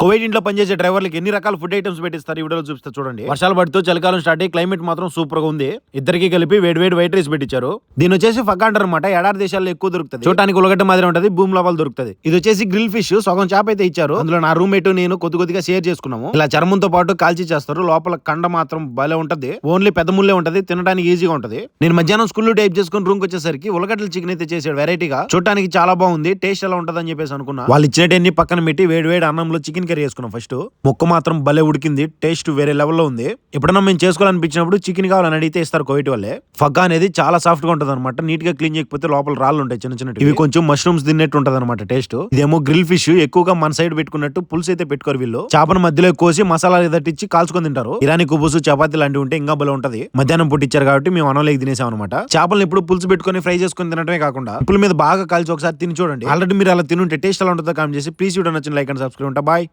Kuwait ఇంట్లో పనిచేసే డ్రైవర్లకి ఎన్ని రకాల ఫుడ్ ఐటమ్స్ పెట్టిస్తారు ఈ వీడియోలో చూపిస్తా చూడండి. వర్షాలు పడుతూ చలికాలం స్టార్ట్ అయ్యి క్లైమేట్ మాత్రం సూపర్ గా ఉంది. ఇద్దరికి కలిపి వేడి వేడి వైట్ రైస్ పెట్టించారు. దీని వచ్చేసి ఫగ్ అంటారు అనమాట. ఎడారి దేశాల్లో ఎక్కువ దొరుకుతుంది. చూడటానికి ఉలగడ్డ మాదిరి ఉంటది, భూమి లోపల దొరుకుతుంది. ఇది వచ్చేసి గ్రిల్ ఫిష్ సగం చేప అయితే ఇచ్చారు. అందులో నా రూమ్మేట్ నేను కొద్దిగా షేర్ చేసుకున్నాము. ఇలా చర్మంతో పాటు కాల్చి చేస్తారు. లోపల కండ మాత్రం భలే ఉంటది. ఓన్లీ పెద్ద ముల్లే ఉంటది, తినడానికి ఈజీగా ఉంటది. నేను మధ్యాహ్నం స్కూల్లో టైప్ చేసుకుని రూమ్ వచ్చేసరికి ఉలగడ్డల చికెన్ అయితే చేసాడు వెరైటీగా. చూడటానికి చాలా బాగుంది. టేస్ట్ ఎలా ఉంటది అని చెప్పేసి అనుకున్నా. వాళ్ళు ఇచ్చినట్టు పక్కన పెట్టి వేడి వేడి అన్నంలో చికెన్ కర్రీ చేసుకున్నాం. ఫస్ట్ ముక్క మాత్రం భలే ఉడికింది. టేస్ట్ వేరే లెవెల్లో ఉంది. ఎప్పుడన్నా మేము చేసుకోవాలనిపించినప్పుడు చికెన్ కావాలని అడిగితే ఇస్తారు కోవిట్ వాళ్ళే. ఫగ్గా అనేది చాలా సాఫ్ట్ గా ఉంటది అనమాట. నీట్ గా క్లీన్ చేయకపోతే లోపల రాళ్ళు ఉంటాయి చిన్న చిన్న. ఇవి కొంచెం మష్రూమ్స్ తిన్నట్టు ఉంటది అనమాట టేస్ట్. ఇదేమో గ్రిల్ ఫిష్ ఎక్కువగా మన సైడ్ పెట్టుకున్నట్టు పులుసు అయితే పెట్టుకోరు వీళ్ళు. చేపను మధ్యలో కోసి మసాలా దట్టించి కాల్చుకొని తింటారు. ఇరానీ కుబుసు చపాతీ లాంటివి ఉంటే ఇంకా భలే ఉంటది. మధ్యాహ్నం పుట్టించారు కాబట్టి మేము అన్నంలోకి తినేసాం అనమాట. చేపలను ఎప్పుడు పులుసు పెట్టుకుని ఫ్రై చేసుకుని తినడమే కాకుండా పుల్ల మీద బాగా కాల్చి ఒకసారి తిని చూడండి. ఆల్రెడీ మీరు అలా తినుంటే టేస్ట్ ఎలా ఉంటుందో కామెంట్ చేసి ప్లీజ్ వీడియో నచ్చిన లైక్ అండ్ సబ్స్క్రైబ్. బాయ్.